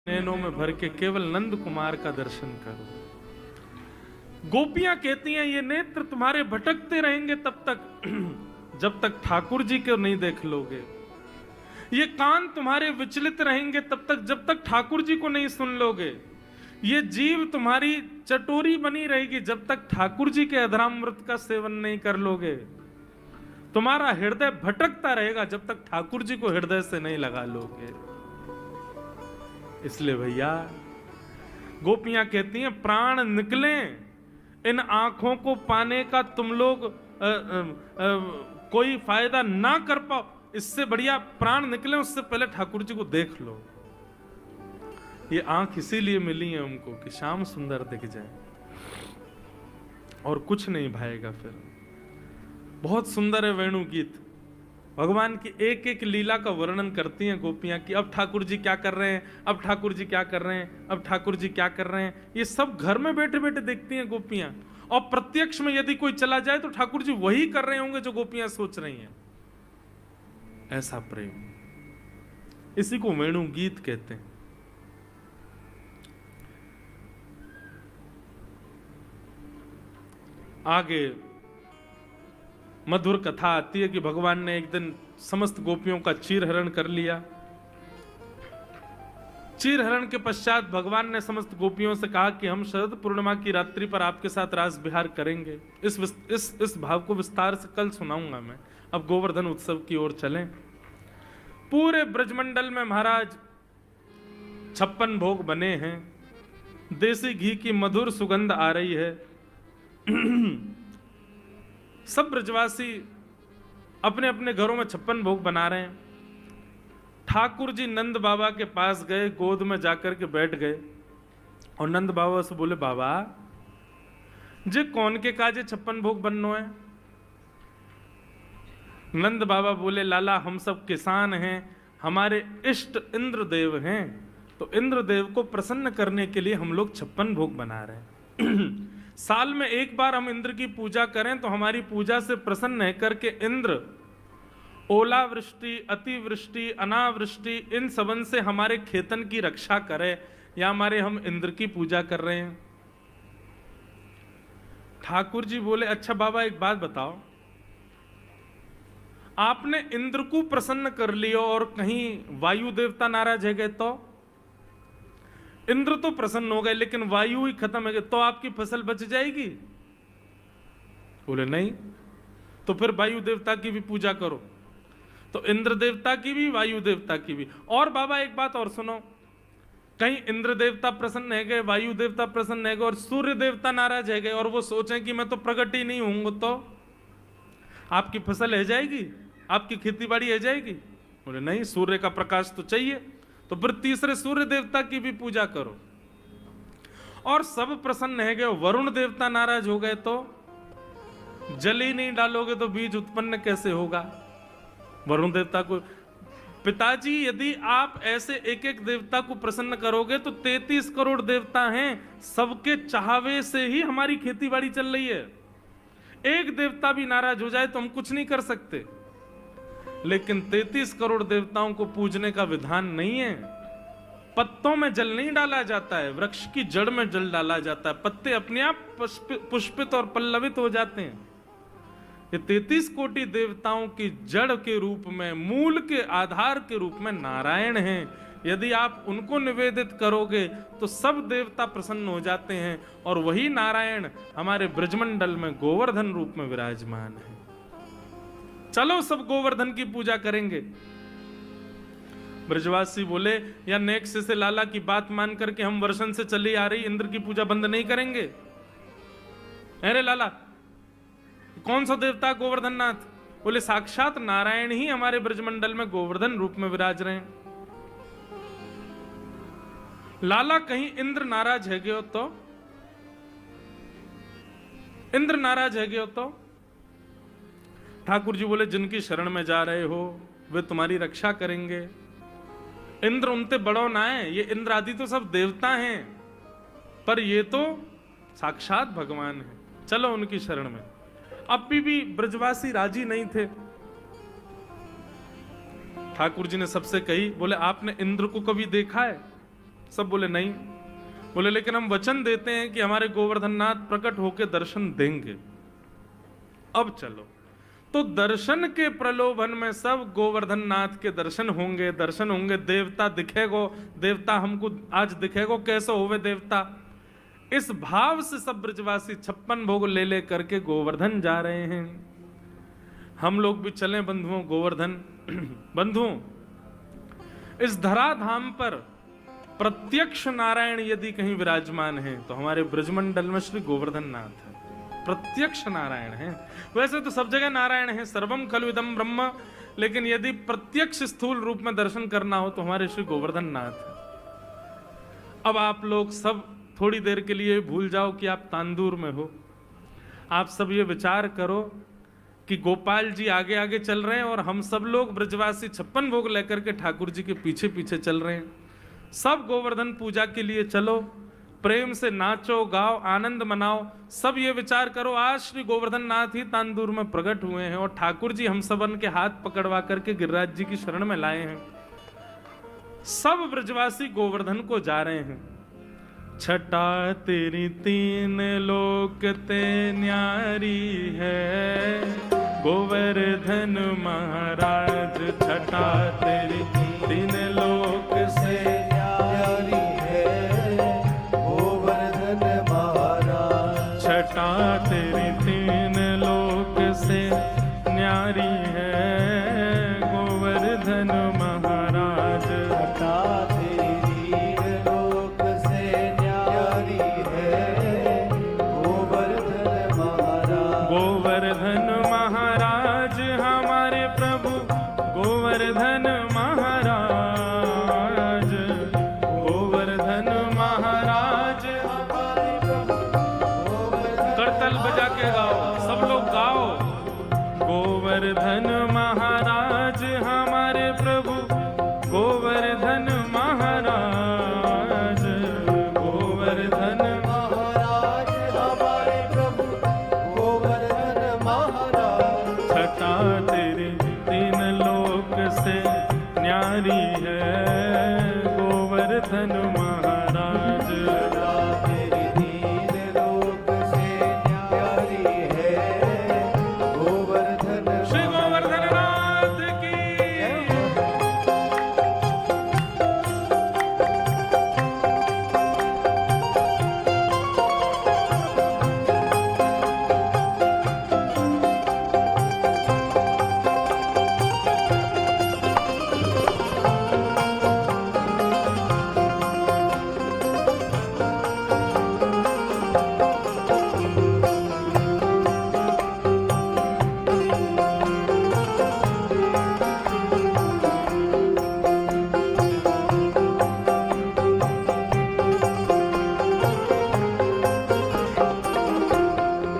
नैनों में भर के केवल नंद कुमार का दर्शन करो। गोपियां कहती हैं ये नेत्र तुम्हारे भटकते रहेंगे तब तक जब तक ठाकुर जी को नहीं देख लोगे। ये कान तुम्हारे विचलित रहेंगे तब तक जब तक ठाकुर जी को नहीं सुन लोगे। ये जीव तुम्हारी चटोरी बनी रहेगी जब तक ठाकुर जी के अधरामृत का सेवन नहीं कर लोगे। तुम्हारा हृदय भटकता रहेगा जब तक ठाकुर जी को हृदय से नहीं लगा लोगे। इसलिए भैया गोपियां कहती हैं प्राण निकले इन आंखों को पाने का तुम लोग कोई फायदा ना कर पाओ, इससे बढ़िया प्राण निकले उससे पहले ठाकुर जी को देख लो। ये आंख इसीलिए मिली है उनको कि शाम सुंदर दिख जाए और कुछ नहीं भाएगा। फिर बहुत सुंदर है वेणु गीत, भगवान की एक एक लीला का वर्णन करती हैं गोपियां कि अब ठाकुर जी क्या कर रहे हैं, अब ठाकुर जी क्या कर रहे हैं, अब ठाकुर जी क्या कर रहे हैं। ये सब घर में बैठे बैठे देखती हैं गोपियां, और प्रत्यक्ष में यदि कोई चला जाए तो ठाकुर जी वही कर रहे होंगे जो गोपियां सोच रही हैं। ऐसा प्रेम, इसी को वेणु गीत कहते हैं। आगे मधुर कथा आती है कि भगवान ने एक दिन समस्त गोपियों का चीरहरण कर लिया। चीरहरण के पश्चात भगवान ने समस्त गोपियों से कहा कि हम शरद पूर्णिमा की रात्रि पर आपके साथ रास विहार करेंगे। इस भाव को विस्तार से कल सुनाऊंगा मैं। अब गोवर्धन उत्सव की ओर चलें। पूरे ब्रजमंडल में महाराज 56 भोग बने हैं, देसी घी की मधुर सुगंध आ रही है। सब ब्रजवासी अपने अपने घरों में 56 भोग बना रहे हैं। ठाकुर जी नंद बाबा के पास गए, गोद में जाकर के बैठ गए और नंद बाबा से बोले, बाबा जे कौन के काजे 56 भोग बननो है। नंद बाबा बोले, लाला हम सब किसान हैं, हमारे इष्ट इंद्रदेव हैं, तो इंद्रदेव को प्रसन्न करने के लिए हम लोग 56 भोग बना रहे हैं। साल में एक बार हम इंद्र की पूजा करें तो हमारी पूजा से प्रसन्न है करके इंद्र ओलावृष्टि, अतिवृष्टि, अनावृष्टि इन सबन से हमारे खेतन की रक्षा करे, या हमारे हम इंद्र की पूजा कर रहे हैं। ठाकुर जी बोले, अच्छा बाबा एक बात बताओ, आपने इंद्र को प्रसन्न कर लियो और कहीं वायु देवता नाराज है गए तो? इंद्र तो प्रसन्न हो गए लेकिन वायु ही खत्म है गए तो आपकी फसल बच जाएगी? बोले नहीं। तो फिर वायु देवता की भी पूजा करो। तो इंद्र देवता की भी, वायु देवता की भी। और बाबा एक बात और सुनो, कहीं इंद्र देवता प्रसन्न है गए, वायु देवता प्रसन्न है गए और सूर्य देवता नाराज है गए और वो सोचें कि मैं तो प्रकट ही नहीं हूंगा, तो आपकी फसल है जाएगी, आपकी खेती बाड़ी है जाएगी? बोले नहीं, सूर्य का प्रकाश तो चाहिए। तो फिर तीसरे सूर्य देवता की भी पूजा करो। और सब प्रसन्न है गए, वरुण देवता नाराज हो गए तो जल ही नहीं डालोगे तो बीज उत्पन्न कैसे होगा? वरुण देवता को, पिताजी यदि आप ऐसे एक एक देवता को प्रसन्न करोगे तो 33 करोड़ देवता हैं, सबके चाहवे से ही हमारी खेती बाड़ी चल रही है। एक देवता भी नाराज हो जाए तो हम कुछ नहीं कर सकते। लेकिन 33 करोड़ देवताओं को पूजने का विधान नहीं है। पत्तों में जल नहीं डाला जाता है, वृक्ष की जड़ में जल डाला जाता है, पत्ते अपने आप पुष्पित और पल्लवित हो जाते हैं। ये 33 कोटि देवताओं की जड़ के रूप में, मूल के आधार के रूप में नारायण हैं। यदि आप उनको निवेदित करोगे तो सब देवता प्रसन्न हो जाते हैं और वही नारायण हमारे ब्रजमंडल में गोवर्धन रूप में विराजमान है। चलो सब गोवर्धन की पूजा करेंगे। ब्रजवासी बोले, या नेक्स्ट से लाला की बात मान करके हम वर्षन से चली आ रही इंद्र की पूजा बंद नहीं करेंगे। अरे लाला कौन सा देवता गोवर्धन नाथ? बोले साक्षात नारायण ही हमारे ब्रजमंडल में गोवर्धन रूप में विराज रहे हैं। लाला कहीं इंद्र नाराज है गयो तो? इंद्र नाराज है गयो तो? ठाकुर जी बोले, जिनकी शरण में जा रहे हो वे तुम्हारी रक्षा करेंगे। इंद्र उनते बड़ो ना है, ये इंद्र आदि तो सब देवता हैं, पर ये तो साक्षात भगवान है, चलो उनकी शरण में। अब भी ब्रजवासी राजी नहीं थे। ठाकुर जी ने सबसे कही, बोले आपने इंद्र को कभी देखा है? सब बोले नहीं। बोले लेकिन हम वचन देते हैं कि हमारे गोवर्धन नाथ प्रकट होकर दर्शन देंगे। अब चलो। तो दर्शन के प्रलोभन में सब गोवर्धन नाथ के दर्शन होंगे, दर्शन होंगे, देवता दिखेगो, देवता हमको आज दिखेगो, कैसे होवे देवता। इस भाव से सब ब्रजवासी 56 भोग ले ले करके गोवर्धन जा रहे हैं। हम लोग भी चलें बंधुओं गोवर्धन। बंधुओं, इस धराधाम पर प्रत्यक्ष नारायण यदि कहीं विराजमान है तो हमारे ब्रजमंडल में श्री गोवर्धन नाथ है, प्रत्यक्ष नारायण है। वैसे तो सब जगह नारायण है, सर्वम खलु इदं ब्रह्म, लेकिन यदि प्रत्यक्ष स्थूल रूप में दर्शन करना हो तो हमारे श्री गोवर्धन नाथ है। अब आप लोग सब थोड़ी देर के लिए भूल जाओ कि आप तांदूर में हो। आप सब ये विचार करो कि गोपाल जी आगे आगे चल रहे हैं और हम सब लोग ब्रजवासी 56 भोग लेकर के ठाकुर जी के पीछे पीछे चल रहे हैं। सब गोवर्धन पूजा के लिए चलो, प्रेम से नाचो गाओ, आनंद मनाओ। सब ये विचार करो आज श्री गोवर्धन नाथ ही तांदूर में प्रकट हुए हैं और ठाकुर जी हम सबन के हाथ पकड़वा करके गिरिराज जी की शरण में लाए हैं। सब ब्रजवासी गोवर्धन को जा रहे हैं। छटा तेरी 3 लोक ते न्यारी है, गोवर्धन महाराज। छटा तेरी 3 लोक से न्यारी है, गोवर्धन महाराज। छटा तेरी 3 लोक से न्यारी है, गोवर्धन महाराज। छटा गोवर्धन महाराज हमारे प्रभु गोवर्धन महाराज, गोवर्धन महाराज हमारे प्रभु। करताल बजा के गाओ, सब लोग गाओ। गोवर्धन महाराज हमारे प्रभु गोवर्धन महाराज, गोवर्धन महाराज हमारे प्रभु गोवर्धन महाराज। छटा तेरी 3 लोक से न्यारी है, गोवर्धन महाराज। छटा तेरी 3 लोक से न्यारी है, गोवर्धन। श्री गोवर्धन नाथ की।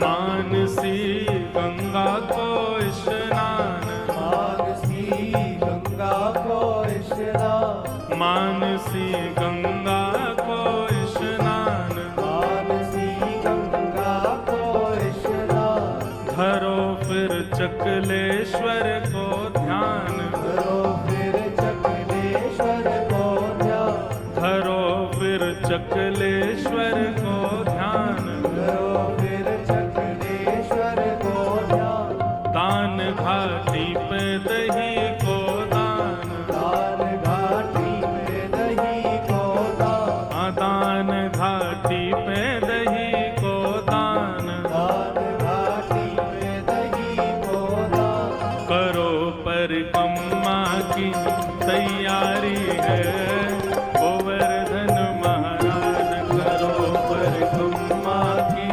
मानसी गंगा को स्नान, मानसी गंगा को स्नान, मानसी गंगा को स्नान, मानसी गंगा को स्नान। धरो फिर चकलेश्वर को ध्यान, धरो फिर चकलेश्वर को ध्यान, धरो फिर चकलेश्वर को ध्यान, धरो फिर चकलेश्वर को ध्यान। दान घाटी पे दही को दान, दान घाटी पे दही को दान, दान घाटी पे दही को दान, दान घाटी पे दही को दान। करो परिक्रमा की तैयारी है, गोवर्धन महाराज। करो परिक्रमा की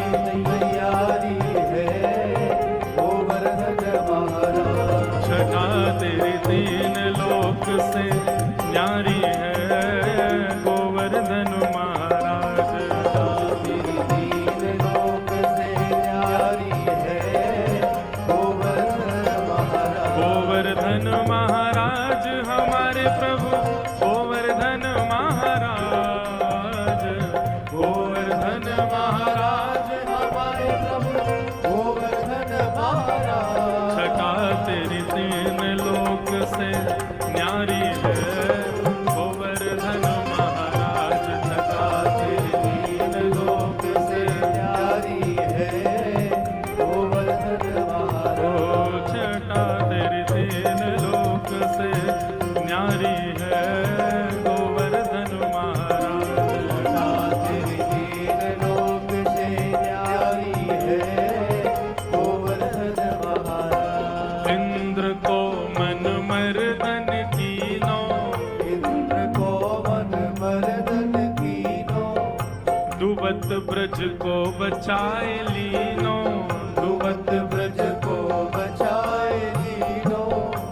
धुवत ब्रज को बचाए लीनो, धुवत ब्रज को बचाए लीनो,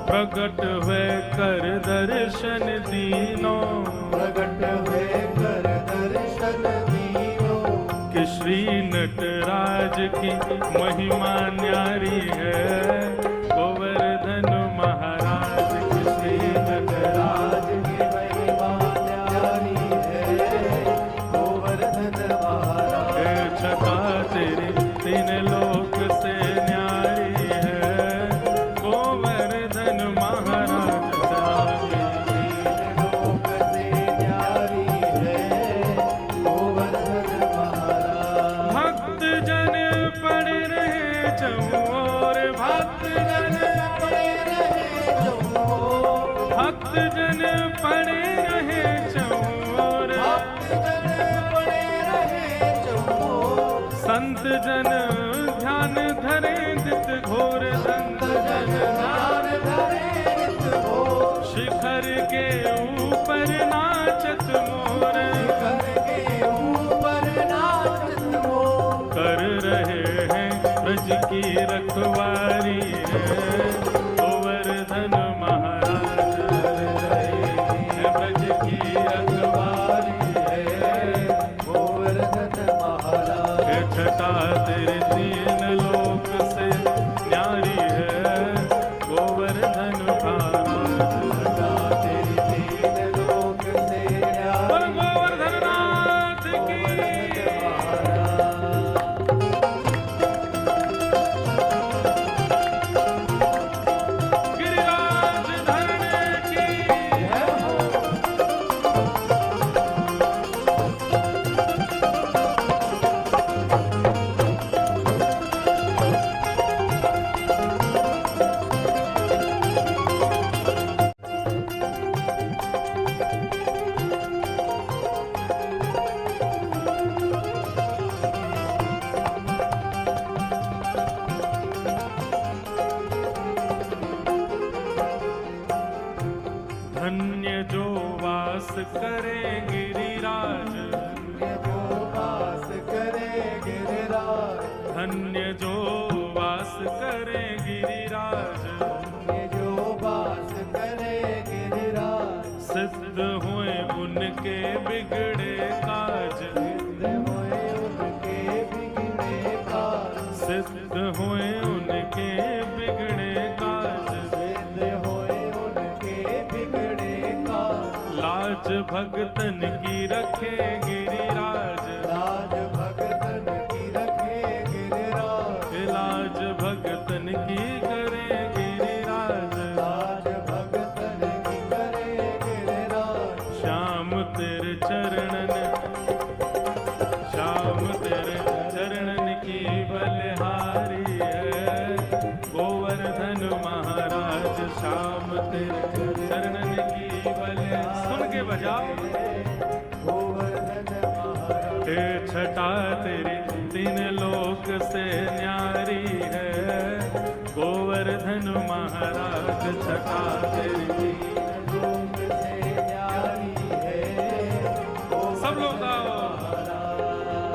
प्रगट हुए कर दर्शन दीनो, प्रगट हुए कर दर्शन दीनो, कि श्री नटराज की महिमा न्यारी है, गोवर्धन महाराज की श्री नटराज की महिमा न्यारी है, गोवर्धन महाराज। छटा तेरी तीन लोक से न्यारी है, गोवर्धन महाराज तीन लोक से न्यारी है, गोवर्धन महाराज। भक्त जन पड़े रहे चौर, भक्त जन पड़े रहे चौर, भक्त जन पड़े रहे चौर, पड़े रहे चौर, संत जन ध्यान धरे दित घोर, संत जन ध्यान धरे नित घोर, शिखर के ऊपर नाचत मोर, शिखर के ऊपर नाचत मोर, कर रहे हैं ब्रज की रखवारी है, गोवर्धन महाराज कर रहे हैं ब्रज की रखवारी है, गोवर्धन महाराज। छटा तेरे तीन लोक से न्यारी है, गोवर्धन महाराज। तेरी तीन लोक से न्यारी बोल गोवर्धन नाथ की। गिरिराज धरने की। धन्य जो वास करे गिरिराज, जो वास करे गिरिराज, धन्य जो वास करे गिरिराज, जो वास करे गिरिराज, सिद्ध हुए उनके बिगड़े काज, सिद्ध हुए उनके बिगड़े काज, सिद्ध हुए उनके बिगड़े काज, सिद्ध हुए उनके बिगड़े काज, लाज भगतन की रखे गिरिराज, लाज भगतन की रखे गिरिराज, लाज भगतन की करे गिरिराज, लाज भगतन की करे गिरिराज, श्याम तेरे चरणन, श्याम तेरे चरणन की बलिहारी है, गोवर्धन महाराज श्याम तेरे चरणन की बलिहारी। सुन के बजाओ। गोवर्धन महाराज। हे छटा तेरी तीन लोक से न्यारी है, गोवर्धन महाराज छटा तेरी तीन लोक से न्यारी है, सब लोग गाओ।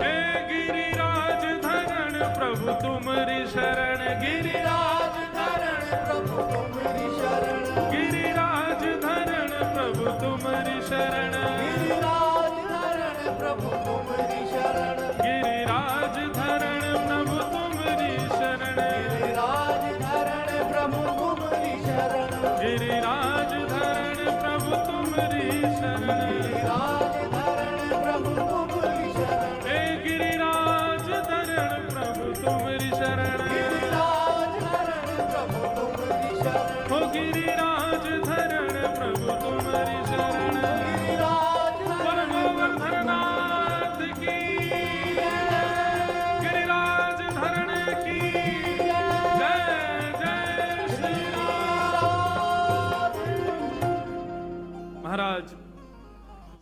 हे गिरिराज धरण प्रभु तुम्हारी शरण, गिरिराज धरण प्रभु तुम्हारी शरण, गिरिराज धरण प्रभु तुम्हारी शरण, गिरिराज धरण प्रभु तुम्हारी शरण, गिरिराज धरण प्रभु तुम्हारी शरण, गिरिराज धरण प्रभु तुम्हारी शरण, गिरिराज धरण प्रभु तुम्हारी शरण, गिरिराज धरण प्रभु तुम्हारी शरण, हे गिरिराज धरण प्रभु तुम्हारी शरण, गिरिराज धरण प्रभु तुम्हारी शरण, हो गिरिराज धरण प्रभु तुम्हारी शरण, गिरिराज बोल धरण गोवर्धन नाथ की, गिरिराज धरण की जय जय श्री राम। महाराज